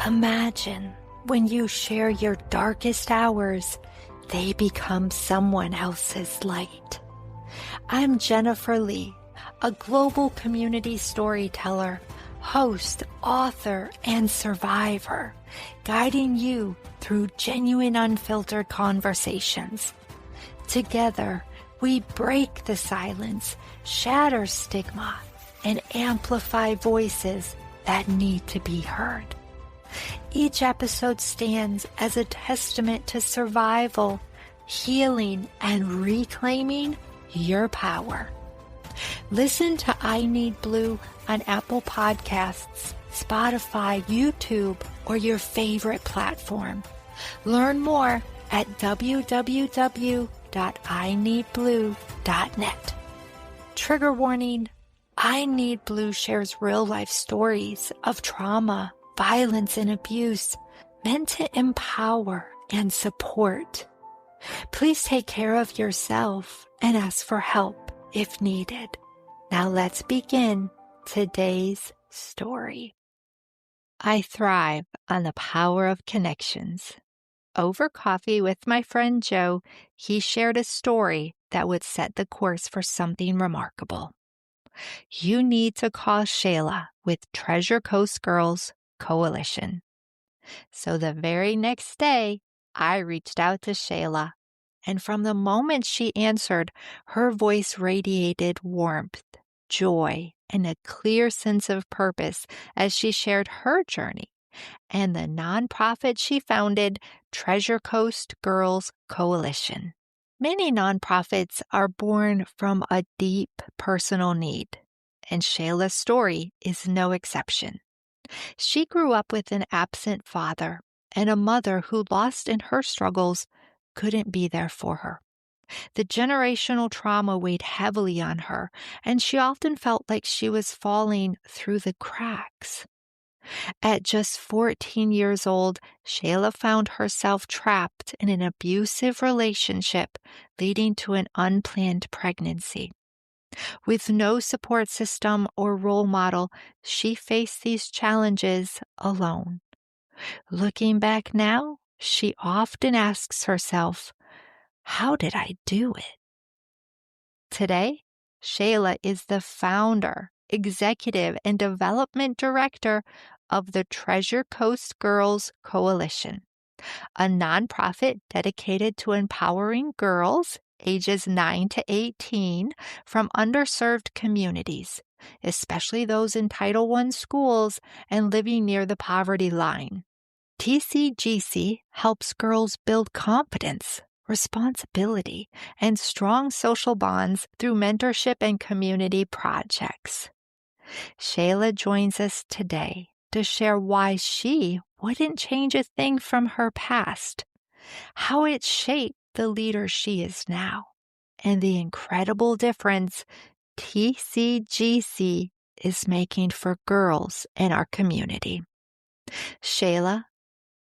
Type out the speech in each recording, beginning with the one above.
Imagine when you share your darkest hours, they become someone else's light. I'm Jennifer Lee, a global community storyteller, host, author, and survivor, guiding you through genuine, unfiltered conversations. Together, we break the silence, shatter stigma, and amplify voices that need to be heard. Each episode stands as a testament to survival, healing, and reclaiming your power. Listen to I Need Blue on Apple Podcasts, Spotify, YouTube, or your favorite platform. Learn more at www.ineedblue.net. Trigger warning: I Need Blue shares real-life stories of trauma, violence, and abuse meant to empower and support. Please take care of yourself and ask for help if needed. Now let's begin today's story. I thrive on the power of connections. Over coffee with my friend Joe, he shared a story that would set the course for something remarkable. You need to call Shala with Treasure Coast Girls Coalition. So the very next day, I reached out to Shala, and from the moment she answered, her voice radiated warmth, joy, and a clear sense of purpose as she shared her journey and the nonprofit she founded, Treasure Coast Girls Coalition. Many nonprofits are born from a deep personal need, and Shayla's story is no exception. She grew up with an absent father and a mother who, lost in her struggles, couldn't be there for her. The generational trauma weighed heavily on her, and she often felt like she was falling through the cracks. At just 14 years old, Shala found herself trapped in an abusive relationship, leading to an unplanned pregnancy. With no support system or role model, she faced these challenges alone. Looking back now, she often asks herself, how did I do it? Today, Shala is the founder, executive, and development director of the Treasure Coast Girls Coalition, a nonprofit dedicated to empowering girls ages 9 to 18 from underserved communities, especially those in Title I schools and living near the poverty line. TCGC helps girls build confidence, responsibility, and strong social bonds through mentorship and community projects. Shala joins us today to share why she wouldn't change a thing from her past, how it shaped the leader she is now, and the incredible difference TCGC is making for girls in our community. Shala,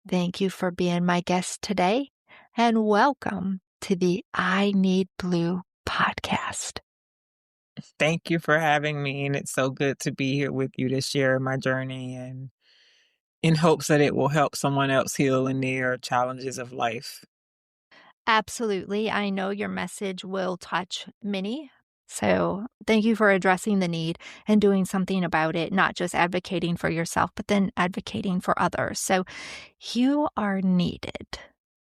thank you for being my guest today, and welcome to the I Need Blue podcast. Thank you for having me, and it's so good to be here with you to share my journey and in hopes that it will help someone else heal in their challenges of life. Absolutely. I know your message will touch many. So thank you for addressing the need and doing something about it, not just advocating for yourself, but then advocating for others. So you are needed.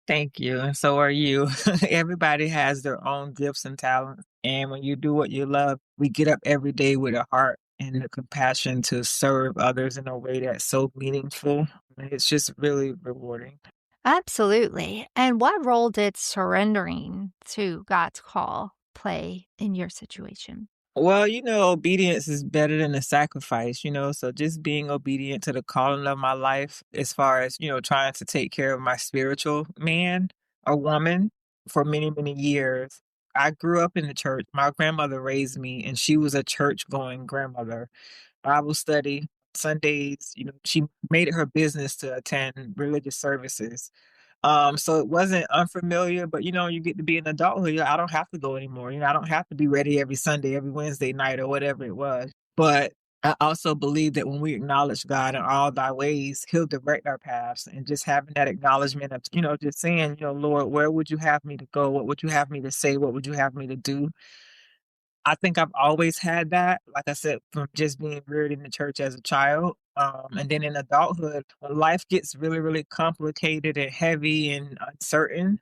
Thank you, and so are you. Everybody has their own gifts and talents, and when you do what you love, we get up every day with a heart and the compassion to serve others in a way that's so meaningful. It's just really rewarding. Absolutely. And what role did surrendering to God's call play in your situation? Well, obedience is better than a sacrifice, so just being obedient to the calling of my life as far as, trying to take care of my spiritual man or woman for many, many years. I grew up in the church. My grandmother raised me, and she was a church going grandmother. Bible study, Sundays, she made it her business to attend religious services. So it wasn't unfamiliar, but you get to be an adulthood. I don't have to go anymore. I don't have to be ready every Sunday, every Wednesday night, or whatever it was. But I also believe that when we acknowledge God in all thy ways, he'll direct our paths. And just having that acknowledgement of, just saying, Lord, where would you have me to go? What would you have me to say? What would you have me to do? I think I've always had that, like I said, from just being reared in the church as a child. And then in adulthood, when life gets really, really complicated and heavy and uncertain,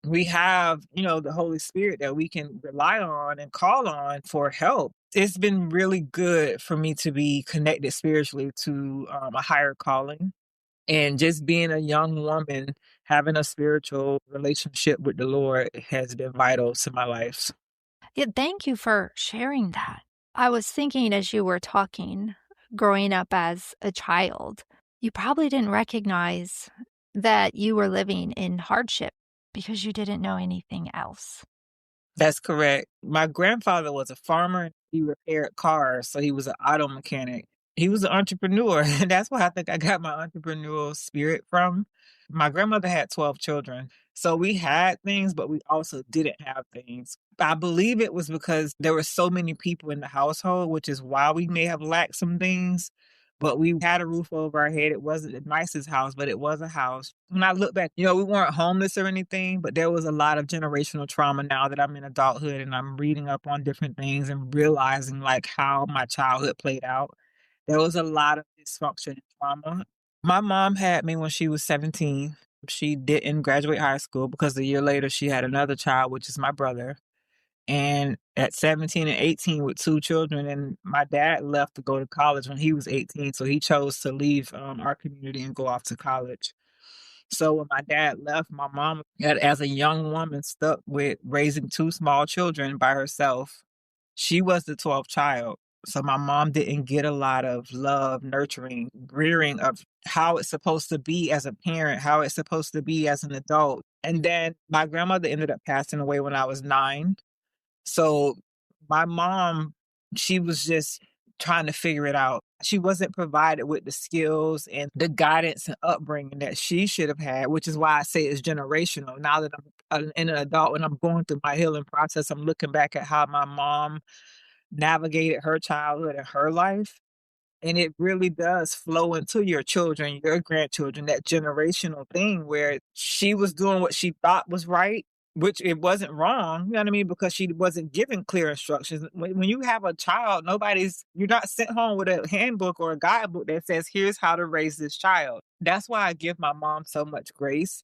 we have, the Holy Spirit that we can rely on and call on for help. It's been really good for me to be connected spiritually to a higher calling. And just being a young woman, having a spiritual relationship with the Lord has been vital to my life. Yeah, thank you for sharing that. I was thinking as you were talking, growing up as a child, you probably didn't recognize that you were living in hardship because you didn't know anything else. That's correct. My grandfather was a farmer and he repaired cars, so he was an auto mechanic. He was an entrepreneur, and that's why I think I got my entrepreneurial spirit from. My grandmother had 12 children, so we had things, but we also didn't have things. I believe it was because there were so many people in the household, which is why we may have lacked some things, but we had a roof over our head. It wasn't the nicest house, but it was a house. When I look back, we weren't homeless or anything, but there was a lot of generational trauma now that I'm in adulthood and I'm reading up on different things and realizing like how my childhood played out. There was a lot of dysfunction and trauma. My mom had me when she was 17. She didn't graduate high school because a year later she had another child, which is my brother. And at 17 and 18 with 2 children, and my dad left to go to college when he was 18, so he chose to leave, our community and go off to college. So when my dad left, my mom, as a young woman, stuck with raising 2 small children by herself. She was the 12th child, so my mom didn't get a lot of love, nurturing, rearing of how it's supposed to be as a parent, how it's supposed to be as an adult. And then my grandmother ended up passing away when I was 9. So my mom, she was just trying to figure it out. She wasn't provided with the skills and the guidance and upbringing that she should have had, which is why I say it's generational. Now that I'm an adult and I'm going through my healing process, I'm looking back at how my mom navigated her childhood and her life. And it really does flow into your children, your grandchildren, that generational thing where she was doing what she thought was right, which it wasn't wrong, you know what I mean? Because she wasn't given clear instructions. When you have a child, you're not sent home with a handbook or a guidebook that says, here's how to raise this child. That's why I give my mom so much grace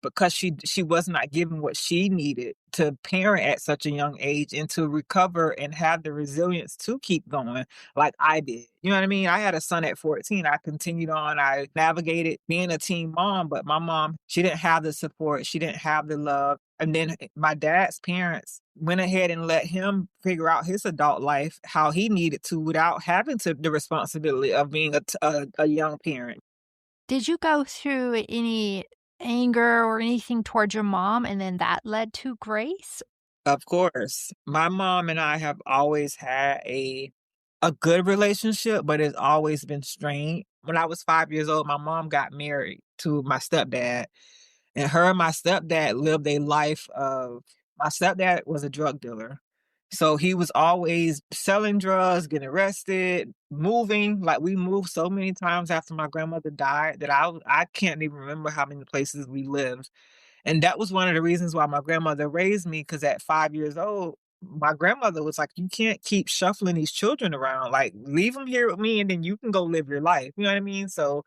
because she was not given what she needed to parent at such a young age and to recover and have the resilience to keep going like I did. You know what I mean? I had a son at 14. I continued on. I navigated being a teen mom, but my mom, she didn't have the support. She didn't have the love. And then my dad's parents went ahead and let him figure out his adult life how he needed to without having to the responsibility of being a young parent. Did you go through any anger or anything towards your mom and then that led to grace? Of course. My mom and I have always had a good relationship, but it's always been strained. When I was 5 years old, my mom got married to my stepdad, and her and my stepdad lived a life of my stepdad was a drug dealer. So he was always selling drugs, getting arrested, moving. Like we moved so many times after my grandmother died that I can't even remember how many places we lived. And that was one of the reasons why my grandmother raised me, because at 5 years old, my grandmother was like, "You can't keep shuffling these children around, like, leave them here with me, and then you can go live your life." You know what I mean? So,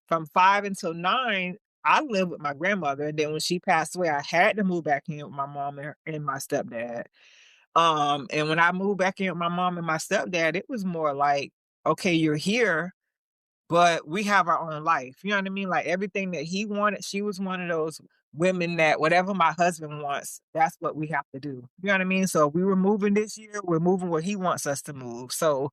from 5 until 9, I lived with my grandmother, and then when she passed away, I had to move back in with my mom and my stepdad. And when I moved back in with my mom and my stepdad, it was more like, "Okay, you're here, but we have our own life." You know what I mean? Like everything that he wanted, she was one of those women that whatever my husband wants, that's what we have to do. You know what I mean? So if we were moving this year, we're moving where he wants us to move. So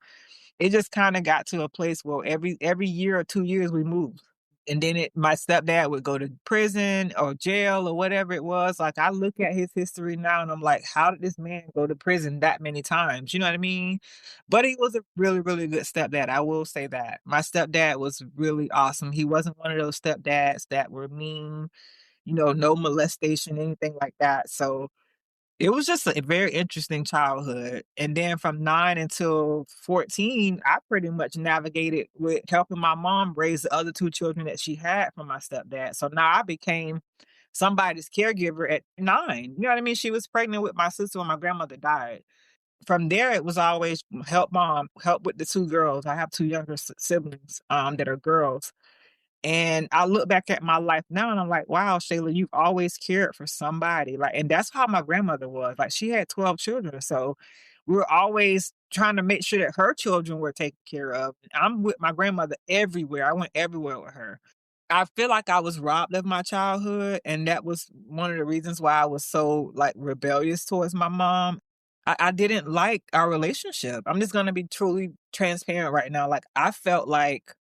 it just kind of got to a place where every year or 2 years we moved. And then my stepdad would go to prison or jail or whatever it was. Like I look at his history now and I'm like, how did this man go to prison that many times? You know what I mean? But he was a really, really good stepdad. I will say that. My stepdad was really awesome. He wasn't one of those stepdads that were mean, no molestation, anything like that. So It was just a very interesting childhood, and then from 9 until 14, I pretty much navigated with helping my mom raise the other 2 children that she had from my stepdad, so now I became somebody's caregiver at 9, you know what I mean? She was pregnant with my sister when my grandmother died. From there, it was always help mom, help with the 2 girls. I have 2 younger siblings, that are girls, and I look back at my life now and I'm like, wow, Shayla, you've always cared for somebody. Like, and that's how my grandmother was. Like, she had 12 children. So we were always trying to make sure that her children were taken care of. I'm with my grandmother everywhere. I went everywhere with her. I feel like I was robbed of my childhood. And that was one of the reasons why I was so like rebellious towards my mom. I didn't like our relationship. I'm just going to be truly transparent right now. Like, I felt like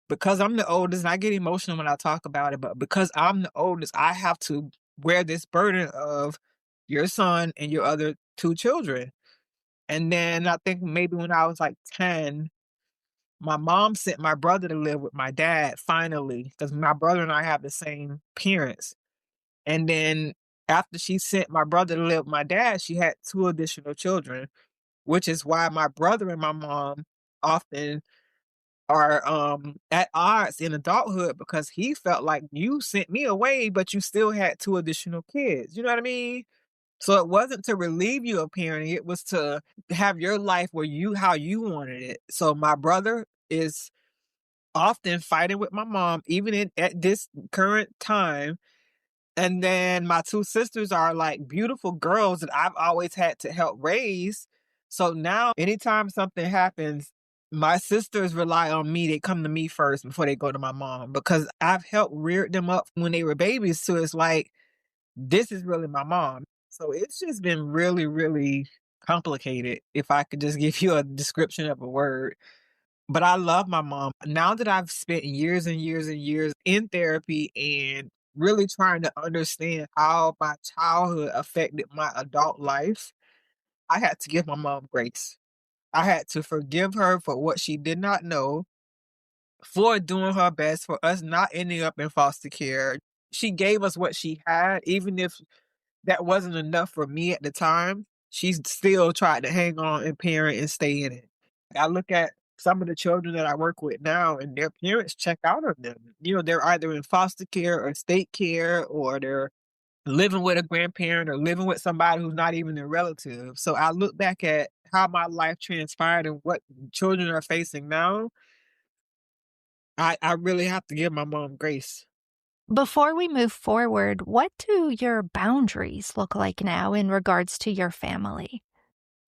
because I'm the oldest, and I get emotional when I talk about it, but because I'm the oldest, I have to wear this burden of your son and your other 2 children. And then I think maybe when I was like 10, my mom sent my brother to live with my dad finally, because my brother and I have the same parents. And then after she sent my brother to live with my dad, she had 2 additional children, which is why my brother and my mom often are at odds in adulthood because he felt like you sent me away, but you still had 2 additional kids. You know what I mean? So it wasn't to relieve you of parenting, it was to have your life where you how you wanted it. So my brother is often fighting with my mom, even at this current time. And then my 2 sisters are like beautiful girls that I've always had to help raise. So now anytime something happens, my sisters rely on me. They come to me first before they go to my mom because I've helped rear them up when they were babies. So it's like, this is really my mom. So it's just been really, really complicated, if I could just give you a description of a word. But I love my mom. Now that I've spent years and years and years in therapy and really trying to understand how my childhood affected my adult life, I had to give my mom grace. I had to forgive her for what she did not know, for doing her best, for us not ending up in foster care. She gave us what she had, even if that wasn't enough for me at the time. She still tried to hang on and parent and stay in it. I look at some of the children that I work with now and their parents check out of them. You know, they're either in foster care or state care, or they're living with a grandparent or living with somebody who's not even their relative. So I look back at how my life transpired and what children are facing now. I really have to give my mom grace. Before we move forward, what do your boundaries look like now in regards to your family?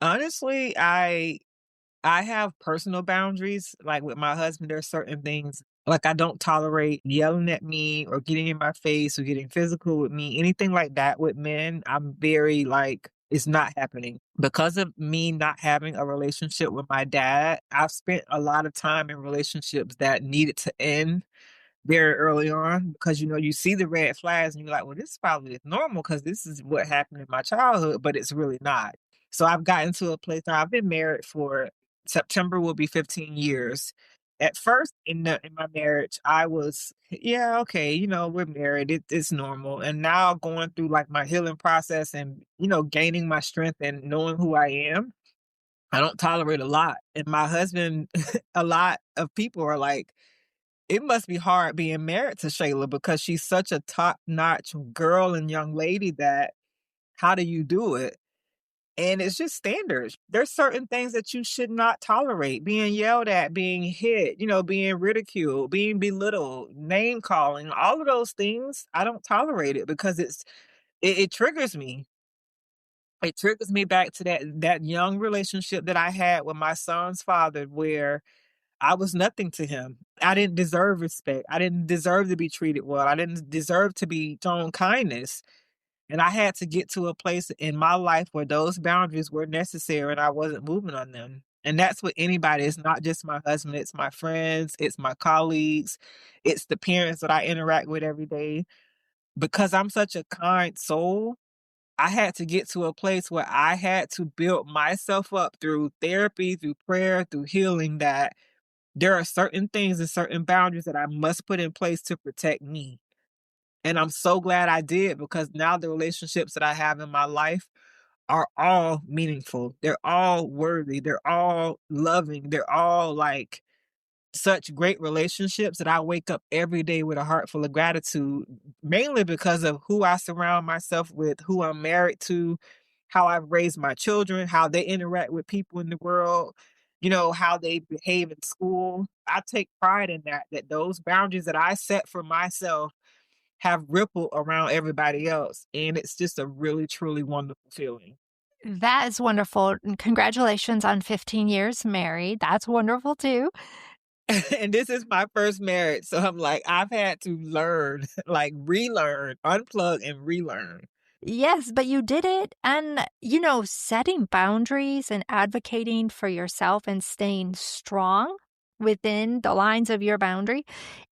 Honestly, I have personal boundaries. Like with my husband, there's certain things like I don't tolerate yelling at me or getting in my face or getting physical with me. Anything like that with men, I'm very like, it's not happening. Because of me not having a relationship with my dad, I've spent a lot of time in relationships that needed to end very early on because you see the red flags and you're like, well, this probably is normal because this is what happened in my childhood, but it's really not. So I've gotten to a place now. I've been married for September will be 15 years. At first in my marriage, I was yeah okay, we're married. It's normal. And now going through like my healing process and gaining my strength and knowing who I am, I don't tolerate a lot. And my husband, a lot of people are like, it must be hard being married to Shayla because she's such a top-notch girl and young lady that how do you do it? And it's just standards. There's certain things that you should not tolerate. Being yelled at, being hit, being ridiculed, being belittled, name calling, all of those things, I don't tolerate it because it triggers me. It triggers me back to that young relationship that I had with my son's father where I was nothing to him. I didn't deserve respect. I didn't deserve to be treated well. I didn't deserve to be shown kindness. And I had to get to a place in my life where those boundaries were necessary and I wasn't moving on them. And that's with anybody. It's not just my husband, it's my friends, it's my colleagues, it's the parents that I interact with every day. Because I'm such a kind soul, I had to get to a place where I had to build myself up through therapy, through prayer, through healing that there are certain things and certain boundaries that I must put in place to protect me. And I'm so glad I did because now the relationships that I have in my life are all meaningful. They're all worthy. They're all loving. They're all like such great relationships that I wake up every day with a heart full of gratitude, mainly because of who I surround myself with, who I'm married to, how I've raised my children, how they interact with people in the world, how they behave in school. I take pride in that those boundaries that I set for myself have ripple around everybody else. And it's just a really, truly wonderful feeling. That is wonderful. And congratulations on 15 years married. That's wonderful too. And this is my first marriage. So I'm like, I've had to learn, like relearn, unplug and relearn. Yes, but you did it. And, setting boundaries and advocating for yourself and staying strong within the lines of your boundary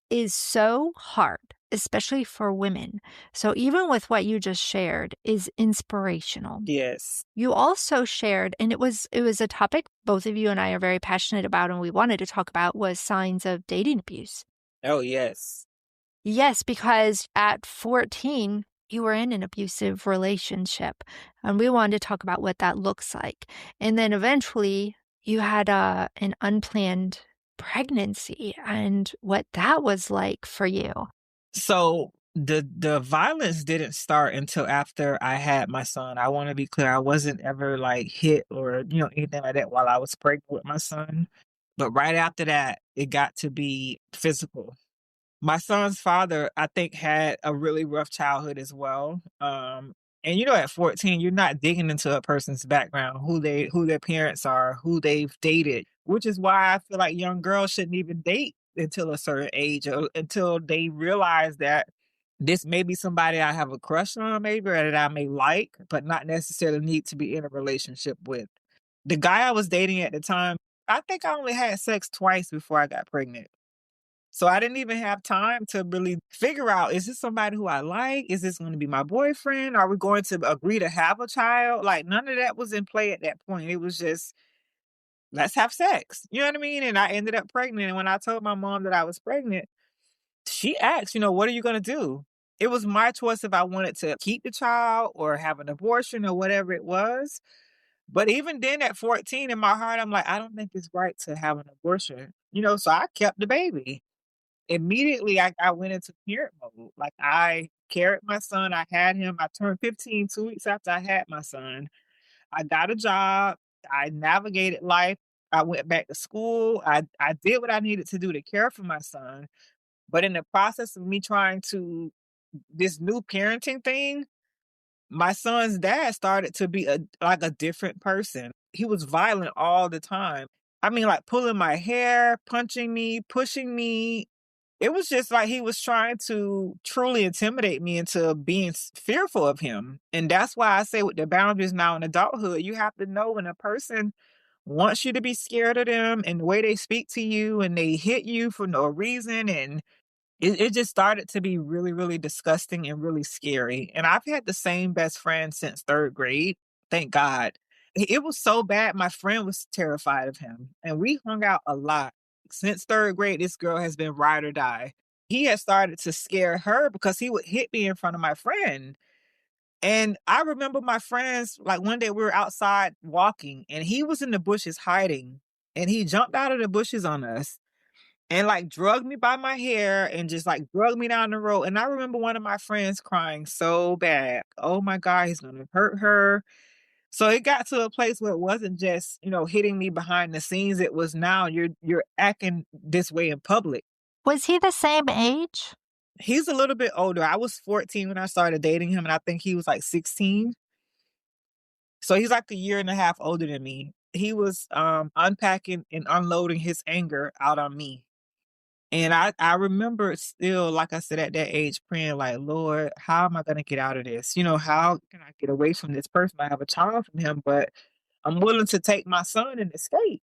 is so hard, especially for women. So even with what you just shared is inspirational. Yes. You also shared, and it was a topic both of you and I are very passionate about and we wanted to talk about, was signs of dating abuse. Oh, yes. Yes, because at 14, you were in an abusive relationship, and we wanted to talk about what that looks like. And then eventually, you had an unplanned pregnancy and what that was like for you. So the violence didn't start until after I had my son. I want to be clear. I wasn't ever like hit or, anything like that while I was pregnant with my son. But right after that, it got to be physical. My son's father, I think, had a really rough childhood as well. And at 14, you're not digging into a person's background, who their parents are, who they've dated, which is why I feel like young girls shouldn't even date until a certain age or until they realize that this may be somebody I have a crush on, maybe, or that I may like, but not necessarily need to be in a relationship with. The guy I was dating at the time, I think I only had sex twice before I got pregnant. So I didn't even have time to really figure out, is this somebody who I like? Is this going to be my boyfriend? Are we going to agree to have a child? Like none of that was in play at that point. It was just, let's have sex. You know what I mean? And I ended up pregnant. And when I told my mom that I was pregnant, she asked, what are you going to do? It was my choice if I wanted to keep the child or have an abortion or whatever it was. But even then at 14 in my heart, I'm like, I don't think it's right to have an abortion. So I kept the baby. Immediately, I went into parent mode. Like, I carried my son, I had him. I turned 15 2 weeks after I had my son. I got a job, I navigated life, I went back to school, I did what I needed to do to care for my son, but in the process of me trying to this new parenting thing, my son's dad started to be a different person. He was violent all the time. I mean, like, pulling my hair, punching me, pushing me. It was just like he was trying to truly intimidate me into being fearful of him. And that's why I say with the boundaries now in adulthood, you have to know when a person wants you to be scared of them and the way they speak to you and they hit you for no reason. And it just started to be really, really disgusting and really scary. And I've had the same best friend since third grade. Thank God. It was so bad, my friend was terrified of him. And we hung out a lot. Since third grade, this girl has been ride or die. He had started to scare her because he would hit me in front of my friend. And I remember my friends, like one day we were outside walking and he was in the bushes hiding. And he jumped out of the bushes on us and like drugged me by my hair and just like drugged me down the road. And I remember one of my friends crying so bad. Oh my God, he's gonna hurt her. So it got to a place where it wasn't just, hitting me behind the scenes. It was now you're acting this way in public. Was he the same age? He's a little bit older. I was 14 when I started dating him, and I think he was like 16. So he's like a year and a half older than me. He was unpacking and unloading his anger out on me. And I remember still, like I said, at that age, praying like, Lord, how am I going to get out of this? How can I get away from this person? I have a child from him, but I'm willing to take my son and escape.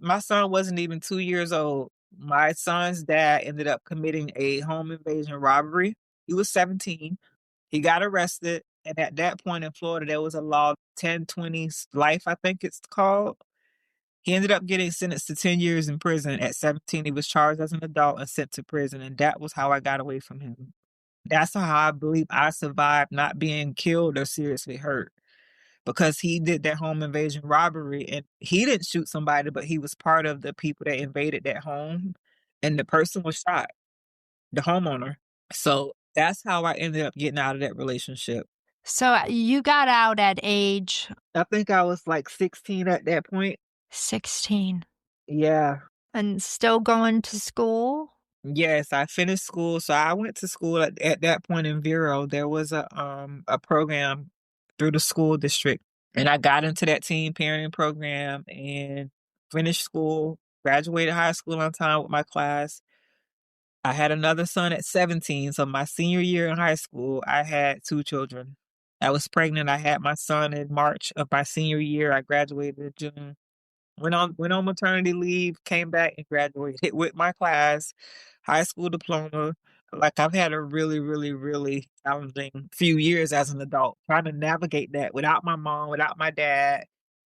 My son wasn't even 2 years old. My son's dad ended up committing a home invasion robbery. He was 17. He got arrested. And at that point in Florida, there was a law, 1020 life, I think it's called. He ended up getting sentenced to 10 years in prison. At 17, he was charged as an adult and sent to prison, and that was how I got away from him. That's how I believe I survived not being killed or seriously hurt. because he did that home invasion robbery, and he didn't shoot somebody, but he was part of the people that invaded that home, and the person was shot, the homeowner. So that's how I ended up getting out of that relationship. So you got out at age I think I was like 16 at that point. 16 Yeah. and still going to school? Yes, I finished school. So I went to school at that point in Vero. There was a program through the school district, and I got into that teen parenting program and finished school, graduated high school on time with my class. I had another son at 17, so my senior year in high school, I had 2 children. I was pregnant. I had my son in March of my senior year. I graduated in June. Went on maternity leave, came back and graduated with my class, high school diploma. Like, I've had a really, really, really challenging few years as an adult, trying to navigate that without my mom, without my dad,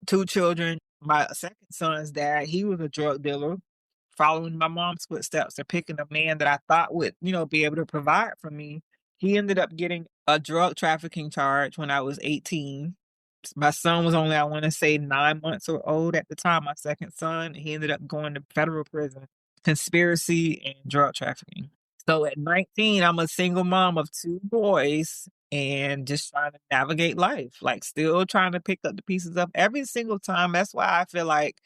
2 children. My second son's dad, he was a drug dealer, following my mom's footsteps and picking a man that I thought would, be able to provide for me. He ended up getting a drug trafficking charge when I was 18. My son was only, I wanna say, 9 months or old at the time, my second son. He ended up going to federal prison, conspiracy and drug trafficking. So at 19, I'm a single mom of 2 boys and just trying to navigate life, like, still trying to pick up the pieces up every single time. That's why I feel like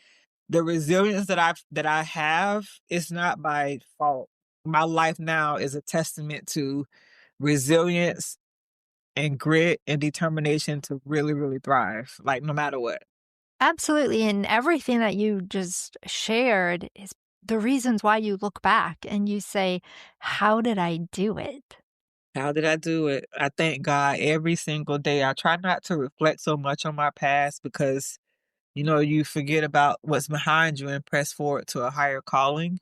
the resilience that I have is not by fault. My life now is a testament to resilience and grit and determination to really, really thrive, like, no matter what. Absolutely. And everything that you just shared is the reasons why you look back and you say, how did I do it? How did I do it? I thank God every single day. I try not to reflect so much on my past because, you forget about what's behind you and press forward to a higher calling.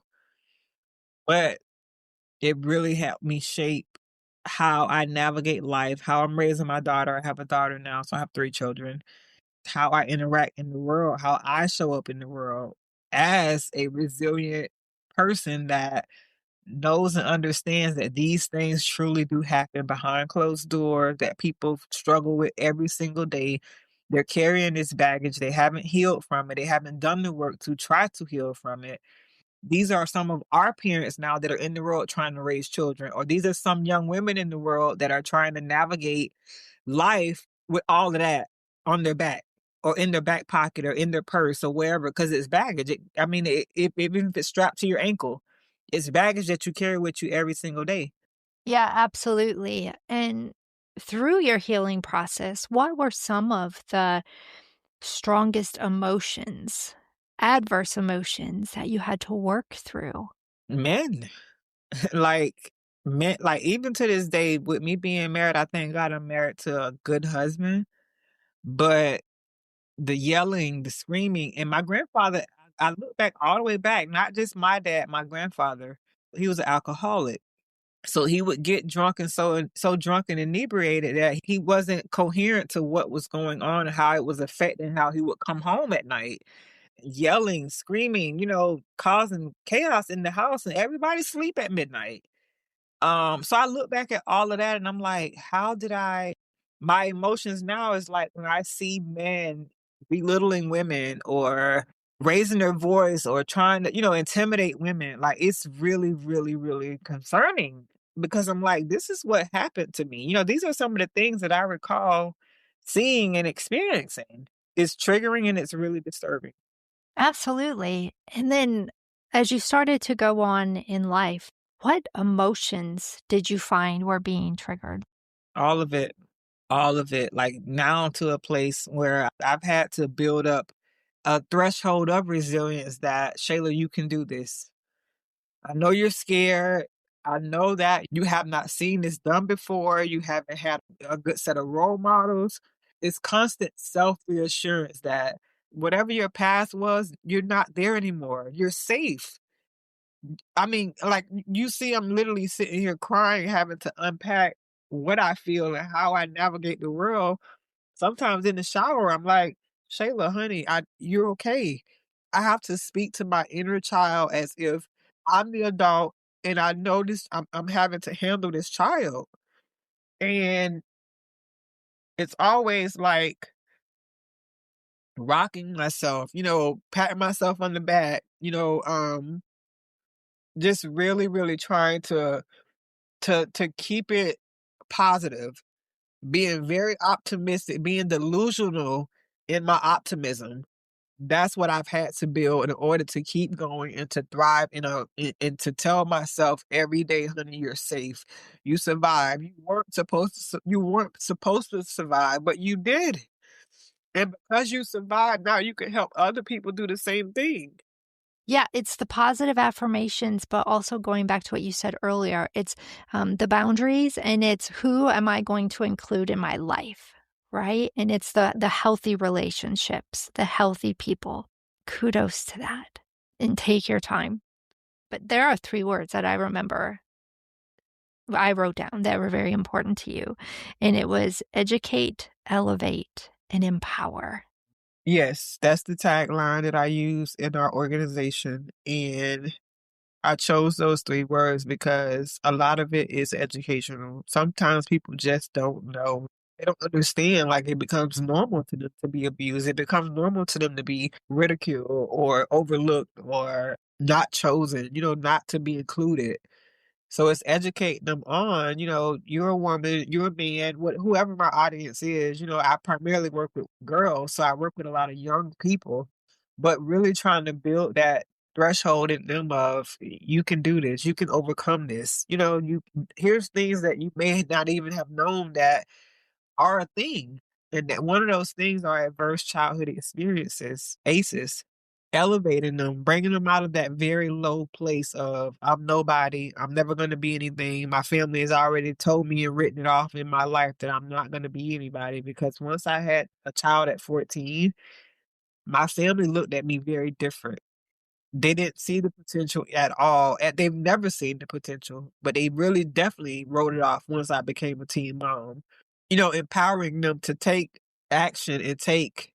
But it really helped me shape how I navigate life, how I'm raising my daughter. I have a daughter now, so I have 3 children. How I interact in the world, how I show up in the world as a resilient person that knows and understands that these things truly do happen behind closed doors, that people struggle with every single day. They're carrying this baggage. They haven't healed from it. They haven't done the work to try to heal from it. These are some of our parents now that are in the world trying to raise children, or these are some young women in the world that are trying to navigate life with all of that on their back or in their back pocket or in their purse or wherever, because it's baggage. Even if it's strapped to your ankle, it's baggage that you carry with you every single day. Yeah, absolutely. And through your healing process, what were some of the strongest emotions, adverse emotions that you had to work through? Men, like, men, like, even to this day, with me being married, I thank God I'm married to a good husband. But the yelling, the screaming, and my grandfather, I look back all the way back, not just my dad, my grandfather, he was an alcoholic. So he would get drunk and so drunk and inebriated that he wasn't coherent to what was going on and how it was affecting how he would come home at night, yelling, screaming, causing chaos in the house, and everybody sleep at midnight. So I look back at all of that and I'm like, how did I my emotions now is like when I see men belittling women or raising their voice or trying to, intimidate women, like it's really, really, really concerning because I'm like, this is what happened to me. These are some of the things that I recall seeing and experiencing. It's triggering and it's really disturbing. Absolutely. And then as you started to go on in life, what emotions did you find were being triggered? All of it. All of it, like, now to a place where I've had to build up a threshold of resilience that, "Shayla, you can do this. I know you're scared. I know that you have not seen this done before. You haven't had a good set of role models." It's constant self-reassurance that whatever your past was, you're not there anymore. You're safe. I mean, like, you see I'm literally sitting here crying, having to unpack what I feel and how I navigate the world. Sometimes in the shower, I'm like, "Shayla, honey, you're okay." I have to speak to my inner child as if I'm the adult and I know this I'm having to handle this child. And it's always like rocking myself, patting myself on the back, just really, really trying to keep it positive, being very optimistic, being delusional in my optimism. That's what I've had to build in order to keep going and to thrive and to tell myself every day, honey, you're safe. You survived. You weren't supposed to survive, but you did. And because you survived, now you can help other people do the same thing. Yeah, it's the positive affirmations, but also going back to what you said earlier, it's the boundaries and it's who am I going to include in my life, right? And it's the healthy relationships, the healthy people. Kudos to that. And take your time. But there are 3 words that I remember I wrote down that were very important to you. And it was educate, elevate, and empower. Yes, that's the tagline that I use in our organization. And I chose those 3 words because a lot of it is educational. Sometimes people just don't know. They don't understand, like, it becomes normal to them to be abused. It becomes normal to them to be ridiculed or overlooked or not chosen, not to be included. So it's educating them on, you're a woman, you're a man, whoever my audience is. I primarily work with girls, so I work with a lot of young people, but really trying to build that threshold in them of you can do this, you can overcome this. Here's things that you may not even have known that are a thing. And that one of those things are adverse childhood experiences, ACEs, elevating them, bringing them out of that very low place of I'm nobody, I'm never going to be anything. My family has already told me and written it off in my life that I'm not going to be anybody because once I had a child at 14, my family looked at me very different. They didn't see the potential at all. They've never seen the potential, but they really definitely wrote it off once I became a teen mom. Empowering them to take action and take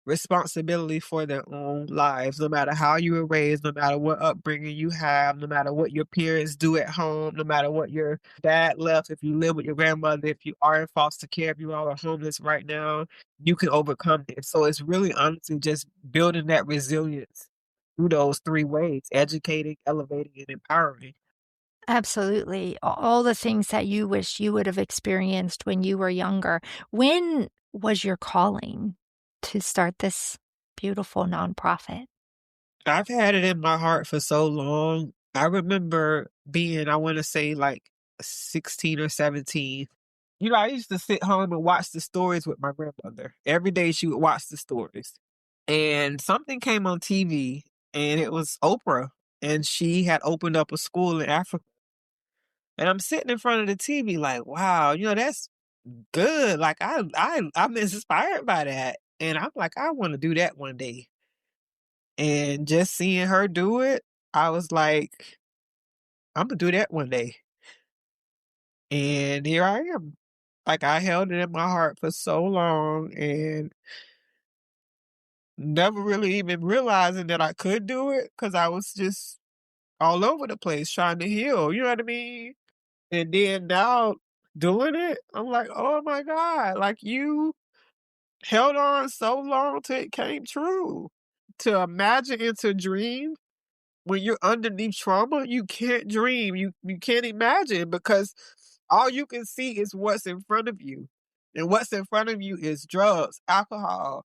responsibility for their own lives, no matter how you were raised, no matter what upbringing you have, no matter what your parents do at home, no matter what your dad left, if you live with your grandmother, if you are in foster care, if you all are homeless right now, you can overcome it. So it's really honestly just building that resilience through those 3 ways: educating, elevating, and empowering. Absolutely. All the things that you wish you would have experienced when you were younger. When was your calling to start this beautiful nonprofit? I've had it in my heart for so long. I remember being, I want to say, like 16 or 17. I used to sit home and watch the stories with my grandmother. Every day she would watch the stories. And something came on TV and it was Oprah. And she had opened up a school in Africa. And I'm sitting in front of the TV like, wow, that's good. Like I'm inspired by that. And I'm like, I want to do that one day. And just seeing her do it, I was like, "Imma do that one day." And here I am. Like, I held it in my heart for so long and never really even realizing that I could do it because I was just all over the place trying to heal, you know what I mean? And then now doing it, I'm like, "Oh my god," like, you held on so long till it came true. To imagine and to dream when you're underneath trauma, you can't dream, you can't imagine because all you can see is what's in front of you. And what's in front of you is drugs, alcohol,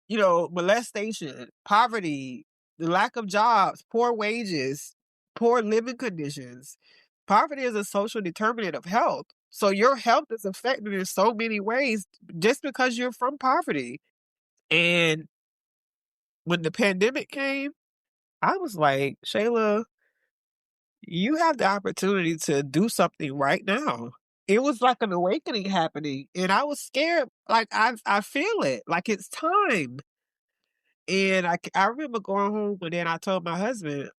molestation, poverty, the lack of jobs, poor wages, poor living conditions. Poverty is a social determinant of health. So your health is affected in so many ways just because you're from poverty. And when the pandemic came, I was like, Shayla, you have the opportunity to do something right now. It was like an awakening happening, and I was scared. Like I feel it, like it's time. And I remember going home, and then I told my husband,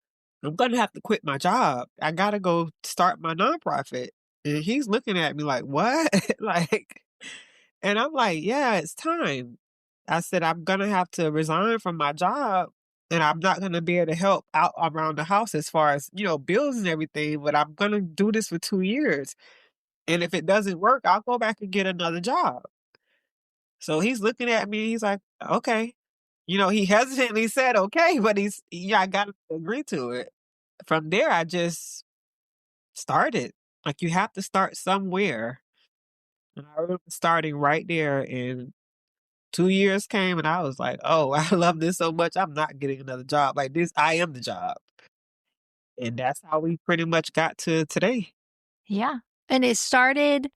"I'm gonna have to quit my job. I gotta go start my nonprofit." And he's looking at me like, "What?" like, and I'm like, "Yeah, it's time." I said, "I'm gonna have to resign from my job, and I'm not gonna be able to help out around the house as far as, bills and everything, but I'm gonna do this for 2 years. And if it doesn't work, I'll go back and get another job." So he's looking at me, he's like, "Okay." He hesitantly said, "Okay," but yeah, I gotta agree to it. From there, I just started. Like, you have to start somewhere, and I remember starting right there, and 2 years came, and I was like, "Oh, I love this so much, I'm not getting another job like this. I am the job." And that's how we pretty much got to today. Yeah. And it started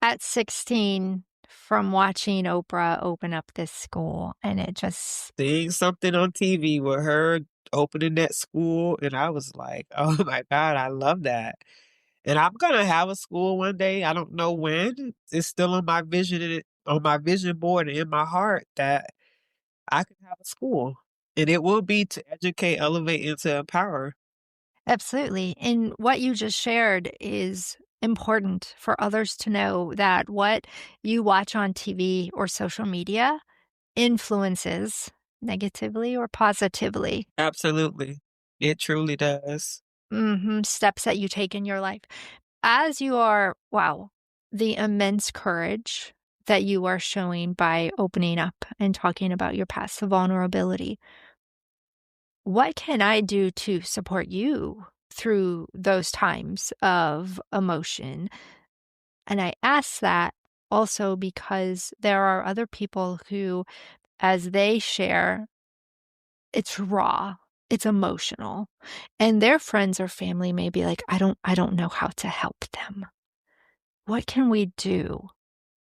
at 16 from watching Oprah open up this school, and it just Seeing something on TV with her opening that school, and I was like, "Oh my god, I love that." And I'm gonna have a school one day, I don't know when. It's still on my vision board and in my heart that I could have a school, and it will be to educate, elevate, and to empower. absolutely. And what you just shared is important for others to know that what you watch on TV or social media influences negatively or positively Absolutely. It truly does. steps that you take in your life. As you are, wow, the immense courage that you are showing by opening up and talking about your past, the vulnerability. What can I do to support you through those times of emotion? And I ask that also because there are other people who, as they share, it's raw, it's emotional, and their friends or family may be like, I don't know how to help them. What can we do?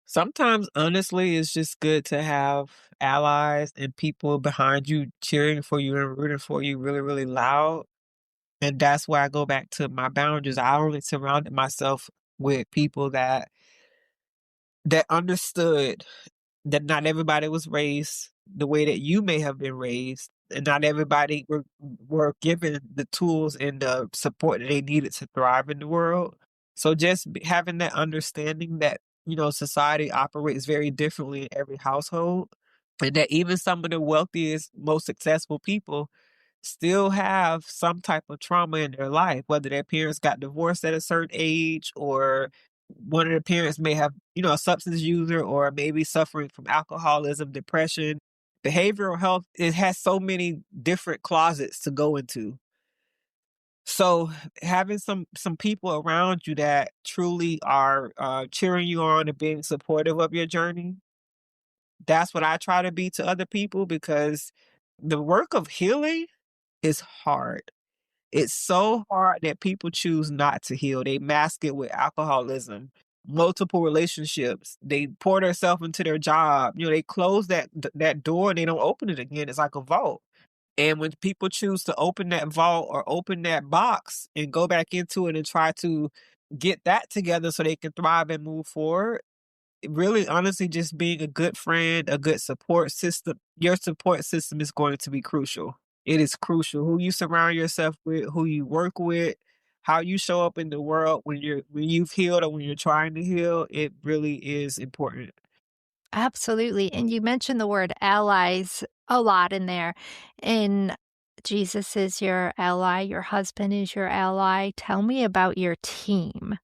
Sometimes, honestly, it's just good to have allies and people behind you cheering for you and rooting for you really, really loud. And that's where I go back to my boundaries. I only surrounded myself with people that understood that not everybody was raised the way that you may have been raised, and not everybody were given the tools and the support that they needed to thrive in the world. So just having that understanding that society operates very differently in every household, and that even some of the wealthiest, most successful people still have some type of trauma in their life, whether their parents got divorced at a certain age, or one of the parents may have, a substance user, or maybe suffering from alcoholism, depression. Behavioral health, it has so many different closets to go into. So having some people around you that truly are cheering you on and being supportive of your journey, that's what I try to be to other people, because the work of healing is hard. It's so hard that people choose not to heal. They mask it with alcoholism, multiple relationships. They pour themselves into their job. They close that door and they don't open it again. It's like a vault. And when people choose to open that vault or open that box and go back into it and try to get that together so they can thrive and move forward, really, honestly, just being a good friend, a good support system, your support system is going to be crucial. It is crucial who you surround yourself with, who you work with, how you show up in the world when you've healed or when you're trying to heal. It really is important. Absolutely. And you mentioned the word allies a lot in there. And Jesus is your ally, your husband is your ally. Tell me about your team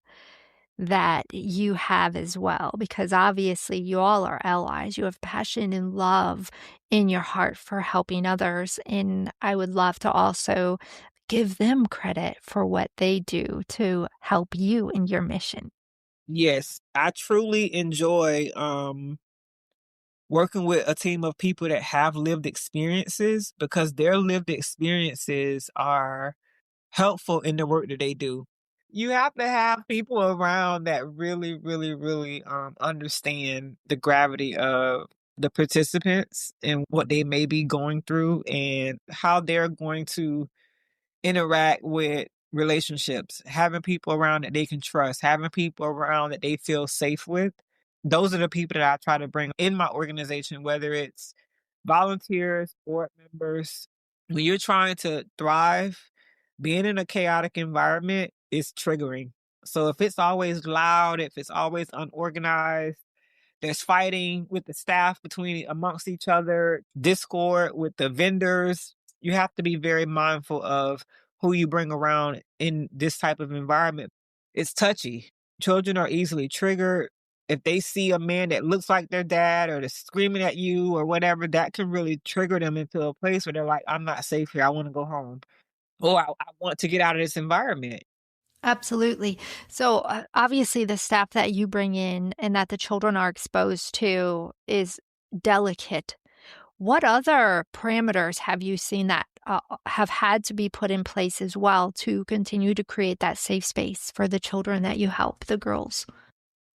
that you have as well, because obviously you all are allies. You have passion and love in your heart for helping others. And I would love to also give them credit for what they do to help you in your mission. Yes, I truly enjoy working with a team of people that have lived experiences, because their lived experiences are helpful in the work that they do. You have to have people around that really, really, really understand the gravity of the participants and what they may be going through and how they're going to interact with relationships, having people around that they can trust, having people around that they feel safe with. Those are the people that I try to bring in my organization, whether it's volunteers, board members. When you're trying to thrive, being in a chaotic environment is triggering. So if it's always loud, if it's always unorganized, there's fighting with the staff between amongst each other, discord with the vendors. You have to be very mindful of who you bring around in this type of environment. It's touchy. Children are easily triggered. if they see a man that looks like their dad or they're screaming at you or whatever, that can really trigger them into a place where they're like, I'm not safe here. I want to go home. Or I want to get out of this environment. Absolutely. So, obviously, the staff that you bring in and that the children are exposed to is delicate. What other parameters have you seen that have had to be put in place as well to continue to create that safe space for the children that you help, the girls?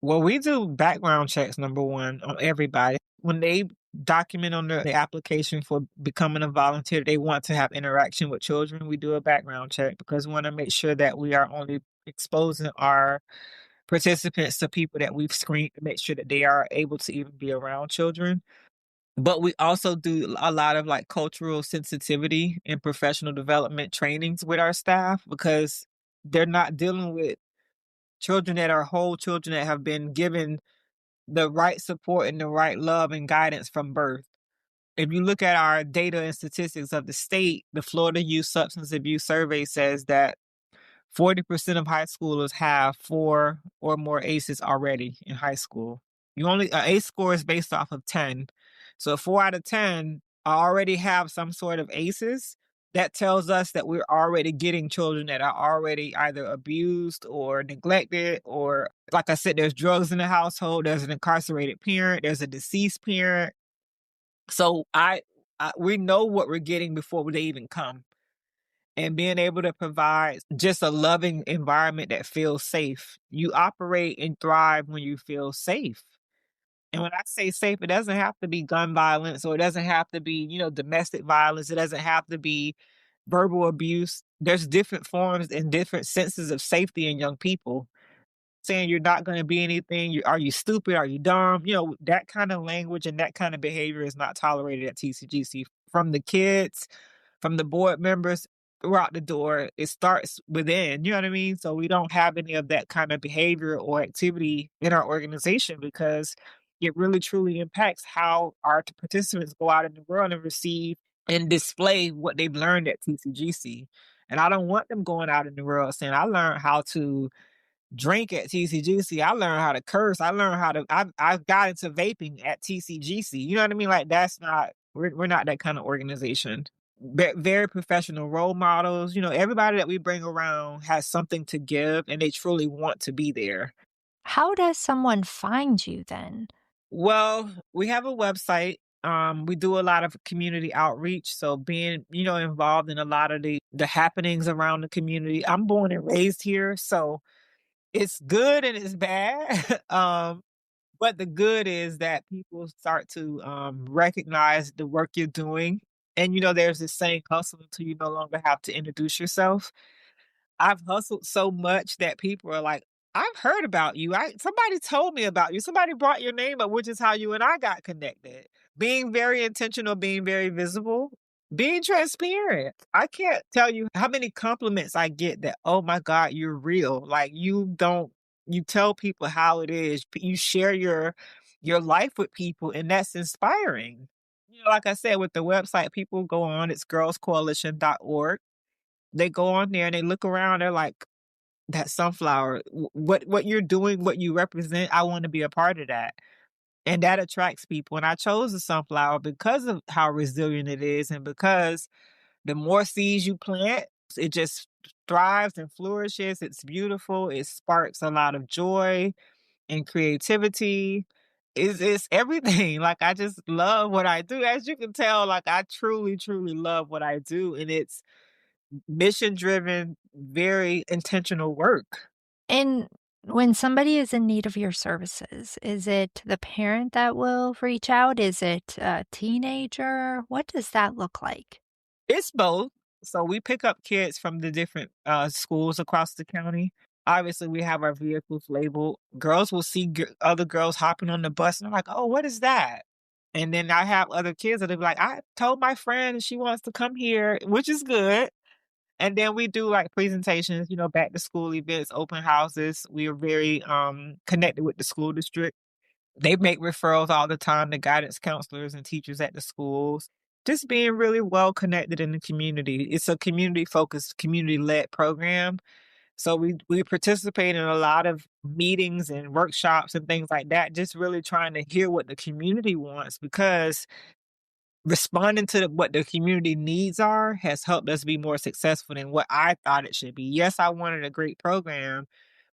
Well, we do background checks, number one, on everybody. When they document on the application for becoming a volunteer, they want to have interaction with children. We do a background check because we want to make sure that we are only exposing our participants to people that we've screened to make sure that they are able to even be around children. But we also do a lot of like cultural sensitivity and professional development trainings with our staff because they're not dealing with children that are whole children that have been given the right support and the right love and guidance from birth. If you look at our data and statistics of the state, the Florida Youth Substance Abuse Survey says that 40% of high schoolers have 4 or more ACEs already in high school. You only an ACE score is based off of 10. So 4 out of 10 already have some sort of ACEs. That tells us that we're already getting children that are already either abused or neglected, or like I said, there's drugs in the household, there's an incarcerated parent, there's a deceased parent. So we know what we're getting before they even come, and being able to provide just a loving environment that feels safe. You operate and thrive when you feel safe. And when I say safe, it doesn't have to be gun violence, or it doesn't have to be, domestic violence. It doesn't have to be verbal abuse. There's different forms and different senses of safety in young people. Saying you're not going to be anything. Are you stupid? Are you dumb? That kind of language and that kind of behavior is not tolerated at TCGC from the kids, from the board members throughout the door. It starts within, you know what I mean? So we don't have any of that kind of behavior or activity in our organization because it really truly impacts how our participants go out in the world and receive and display what they've learned at TCGC. And I don't want them going out in the world saying, I learned how to drink at TCGC. I learned how to curse. I learned how to. I got into vaping at TCGC. You know what I mean? Like that's not. We're not that kind of organization. Very professional role models. Everybody that we bring around has something to give, and they truly want to be there. How does someone find you then? Well, we have a website. We do a lot of community outreach. So being, involved in a lot of the happenings around the community. I'm born and raised here, so it's good and it's bad. But the good is that people start to recognize the work you're doing. And there's this saying, hustle until you no longer have to introduce yourself. I've hustled so much that people are like, I've heard about you. Somebody told me about you. Somebody brought your name up, which is how you and I got connected. Being very intentional, being very visible, being transparent. I can't tell you how many compliments I get that, oh my God, you're real. Like you tell people how it is. You share your life with people, and that's inspiring. Like I said, with the website, people go on, it's girlscoalition.org. They go on there and they look around, they're like, that sunflower, what you're doing, what you represent, I want to be a part of that. And that attracts people. And I chose the sunflower because of how resilient it is, and because the more seeds you plant, it just thrives and flourishes. It's beautiful. It sparks a lot of joy and creativity. It's everything. Like I just love what I do. As you can tell, like I truly, truly love what I do. And it's mission driven, very intentional work. And when somebody is in need of your services, is it the parent that will reach out? Is it a teenager? What does that look like? It's both. So we pick up kids from the different schools across the county. Obviously, we have our vehicles labeled. Girls will see other girls hopping on the bus, and they're like, "Oh, what is that?" And then I have other kids that are like, "I told my friend and she wants to come here," which is good. And then we do like presentations, back to school events, open houses. We are very connected with the school district. They make referrals all the time to guidance counselors and teachers at the schools. Just being really well connected in the community. It's a community focused, community led program. So we participate in a lot of meetings and workshops and things like that, just really trying to hear what the community wants, because responding to what the community needs are has helped us be more successful than what I thought it should be. Yes, I wanted a great program,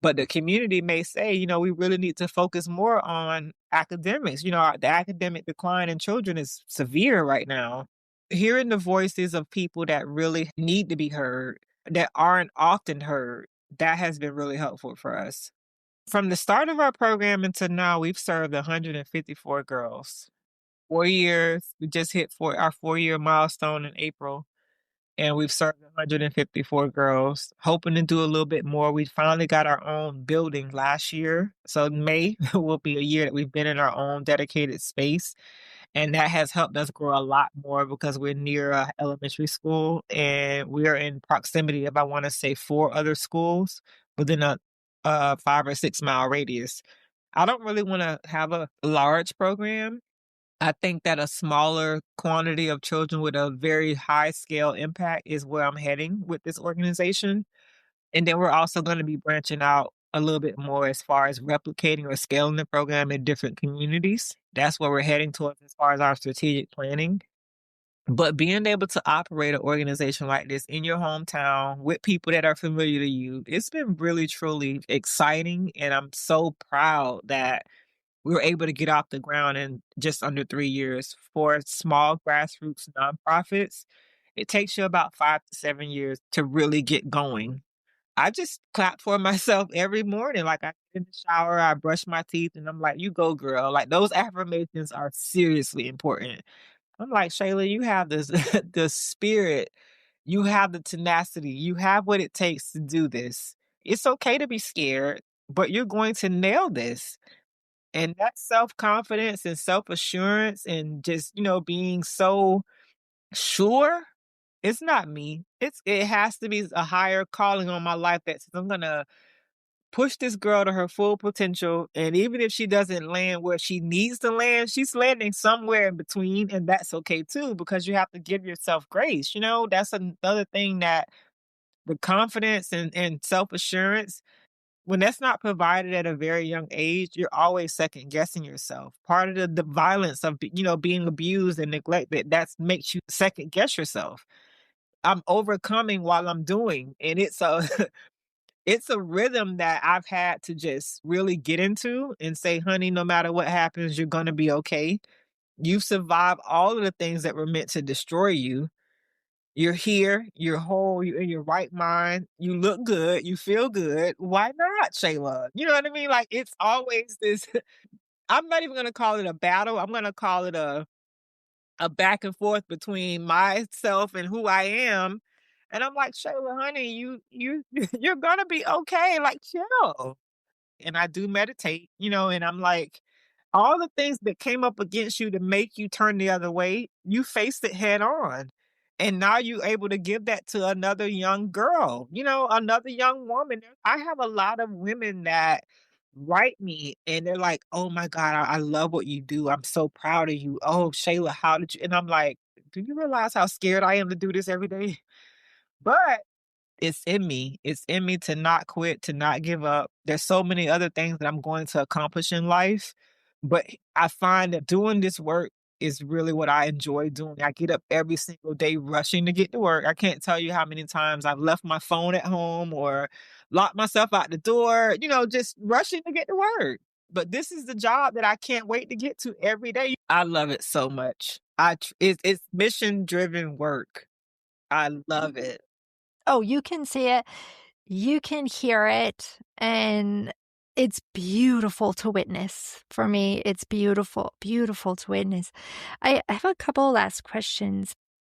but the community may say, we really need to focus more on academics. The academic decline in children is severe right now. Hearing the voices of people that really need to be heard, that aren't often heard, that has been really helpful for us. From the start of our program until now, we've served 154 girls. 4 years. We just hit our 4-year milestone in April, and we've served 154 girls, hoping to do a little bit more. We finally got our own building last year. So May will be a year that we've been in our own dedicated space. And that has helped us grow a lot more because we're near a elementary school and we're in proximity of, I want to say, 4 other schools within a 5 or 6 mile radius. I don't really want to have a large program. I think that a smaller quantity of children with a very high scale impact is where I'm heading with this organization. And then we're also going to be branching out a little bit more as far as replicating or scaling the program in different communities. That's where we're heading towards as far as our strategic planning. But being able to operate an organization like this in your hometown with people that are familiar to you, it's been really, truly exciting. And I'm so proud that we were able to get off the ground in just under 3 years. For small grassroots nonprofits, it takes you about 5 to 7 years to really get going. I just clap for myself every morning. Like, I get in the shower, I brush my teeth, and I'm like, "You go, girl." Like, those affirmations are seriously important. I'm like, "Shayla, you have this the spirit, you have the tenacity, you have what it takes to do this. It's okay to be scared, but you're going to nail this." And that self-confidence and self-assurance and just, being so sure, it's not me. It has to be a higher calling on my life that says, I'm gonna push this girl to her full potential. And even if she doesn't land where she needs to land, she's landing somewhere in between. And that's okay too, because you have to give yourself grace. That's another thing, that the confidence and self-assurance, when that's not provided at a very young age, you're always second guessing yourself. Part of the violence of, being abused and neglected, that makes you second guess yourself. I'm overcoming while I'm doing, and it's a it's a rhythm that I've had to just really get into and say, honey, no matter what happens, you're going to be okay. You've survived all of the things that were meant to destroy you. You're here, you're whole, you're in your right mind, you look good, you feel good. Why not, Shayla? You know what I mean? Like, it's always this. I'm not even gonna call it a battle. I'm gonna call it a back and forth between myself and who I am. And I'm like, Shayla, honey, you you're gonna be okay. Like, chill. And I do meditate, and I'm like, all the things that came up against you to make you turn the other way, you faced it head on. And now you're able to give that to another young girl, another young woman. I have a lot of women that write me and they're like, oh my God, I love what you do. I'm so proud of you. Oh, Shayla, how did you? And I'm like, do you realize how scared I am to do this every day? But it's in me. It's in me to not quit, to not give up. There's so many other things that I'm going to accomplish in life, but I find that doing this work is really what I enjoy doing. I get up every single day rushing to get to work. I can't tell you how many times I've left my phone at home or locked myself out the door, just rushing to get to work. But this is the job that I can't wait to get to every day. I love it so much. It's mission driven work. I love it. Oh, you can see it, you can hear it, and it's beautiful to witness. For me, it's beautiful, beautiful to witness. I have a couple last questions.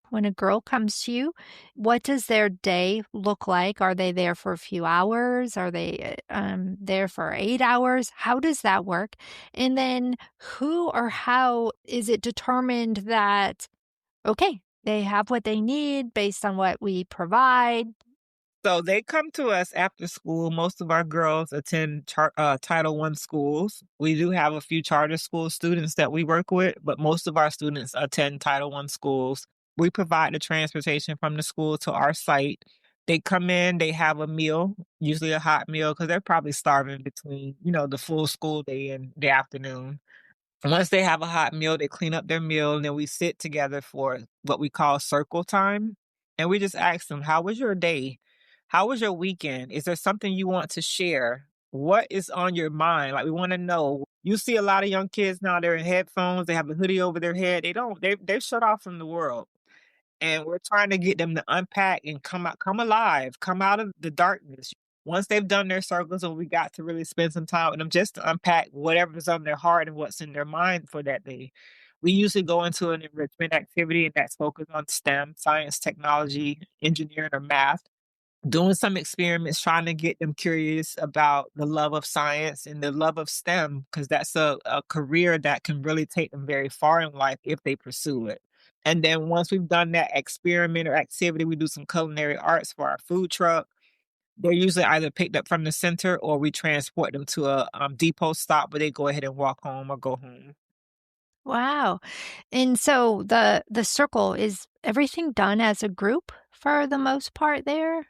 When a girl comes to you, what does their day look like? Are they there for a few hours? Are they there for 8 hours? How does that work? And then who or how is it determined that, okay, they have what they need based on what we provide? So they come to us after school. Most of our girls attend Title I schools. We do have a few charter school students that we work with, but most of our students attend Title I schools. We provide the transportation from the school to our site. They come in, they have a meal, usually a hot meal, because 'cause they're probably starving between, the full school day and the afternoon. And once they have a hot meal, they clean up their meal, and then we sit together for what we call circle time, and we just ask them, "How was your day? How was your weekend? Is there something you want to share? What is on your mind?" Like, we wanna know. You see a lot of young kids now, they're in headphones, they have a hoodie over their head, they're shut off from the world. And we're trying to get them to unpack and come alive, come out of the darkness. Once they've done their circles and we got to really spend some time with them just to unpack whatever's on their heart and what's in their mind for that day. We usually go into an enrichment activity and that's focused on STEM, science, technology, engineering, or math, doing some experiments, trying to get them curious about the love of science and the love of STEM, because that's a career that can really take them very far in life if they pursue it. And then once we've done that experiment or activity, we do some culinary arts for our food truck. They're usually either picked up from the center or we transport them to a depot stop where they go ahead and walk home or go home. Wow. And so the circle, is everything done as a group for the most part there?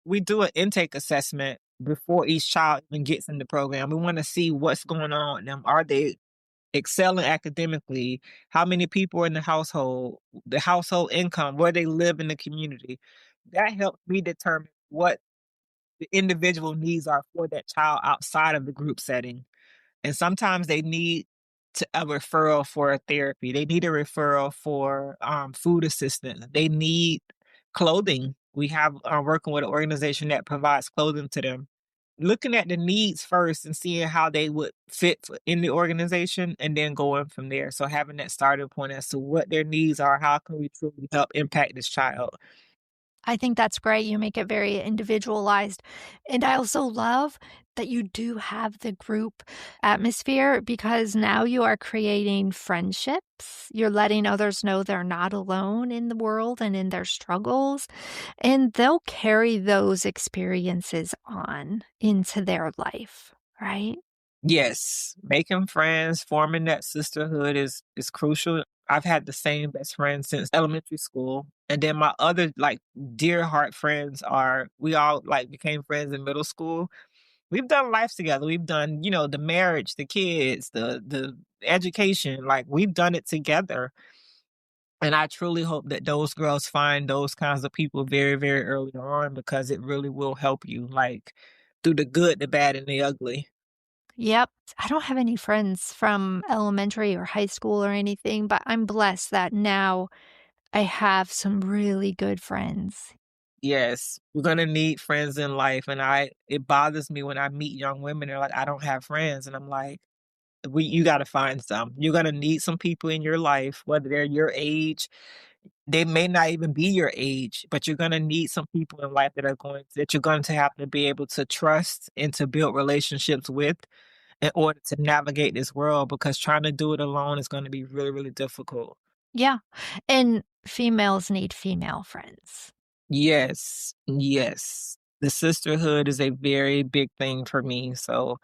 We do an intake assessment before each child even gets in the program. We want to see what's going on with them. Are they excelling academically? How many people are in the household income, where they live in the community? That helps me determine what the individual needs are for that child outside of the group setting. And sometimes they need a referral for a therapy. They need a referral for food assistance. They need clothing. We have working with an organization that provides clothing to them. Looking at the needs first and seeing how they would fit in the organization and then going from there. So having that starting point as to what their needs are, how can we truly help impact this child? I think that's great. You make it very individualized. And I also love that you do have the group atmosphere because now you are creating friendships. You're letting others know they're not alone in the world and in their struggles. And they'll carry those experiences on into their life, right? Yes, making friends, forming that sisterhood is crucial. I've had the same best friend since elementary school. And then my other like dear heart friends are we all like became friends in middle school. We've done life together. We've done, the marriage, the kids, the education, like we've done it together. And I truly hope that those girls find those kinds of people very, very early on because it really will help you like through the good, the bad, and the ugly. Yep. I don't have any friends from elementary or high school or anything, but I'm blessed that now I have some really good friends. Yes, you're gonna need friends in life, and it bothers me when I meet young women, they're like, "I don't have friends," and I'm like, you gotta find some. You're gonna need some people in your life, whether they're your age, they may not even be your age, but you're gonna need some people in life that you're going to have to be able to trust and to build relationships with in order to navigate this world, because trying to do it alone is gonna be really, really difficult. Yeah. And females need female friends. Yes, yes. The sisterhood is a very big thing for me, so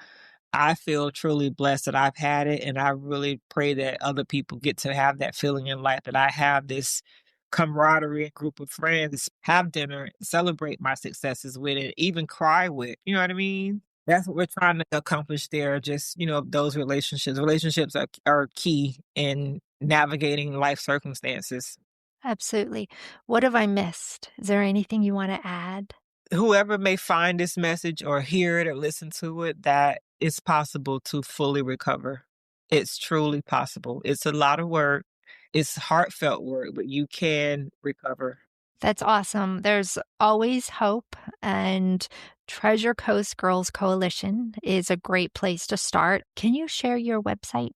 I feel truly blessed that I've had it, and I really pray that other people get to have that feeling in life that I have this camaraderie and group of friends, have dinner, celebrate my successes with it, even cry with. You know what I mean? That's what we're trying to accomplish there. Just, those relationships. Relationships are key in navigating life circumstances. Absolutely. What have I missed? Is there anything you want to add? Whoever may find this message or hear it or listen to it, that it's possible to fully recover. It's truly possible. It's a lot of work. It's heartfelt work, but you can recover. That's awesome. There's always hope, and Treasure Coast Girls Coalition is a great place to start. Can you share your website?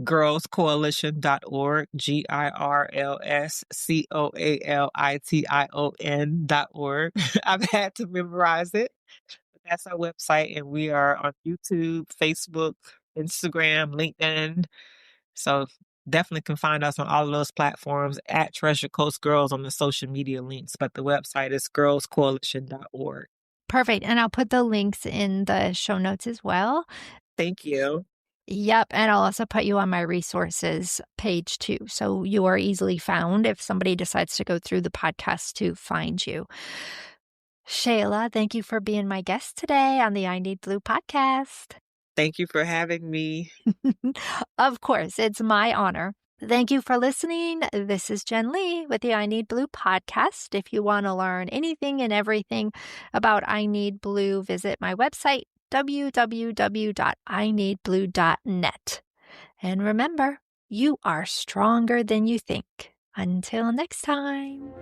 Girlscoalition.org, GIRLSCOALITION.org. I've had to memorize it. But that's our website, and we are on YouTube, Facebook, Instagram, LinkedIn. So definitely can find us on all of those platforms at Treasure Coast Girls on the social media links. But the website is girlscoalition.org. Perfect. And I'll put the links in the show notes as well. Thank you. Yep. And I'll also put you on my resources page too. So you are easily found if somebody decides to go through the podcast to find you. Shayla, thank you for being my guest today on the I Need Blue podcast. Thank you for having me. Of course, it's my honor. Thank you for listening. This is Jen Lee with the I Need Blue podcast. If you want to learn anything and everything about I Need Blue, visit my website, www.ineedblue.net. And remember, you are stronger than you think. Until next time.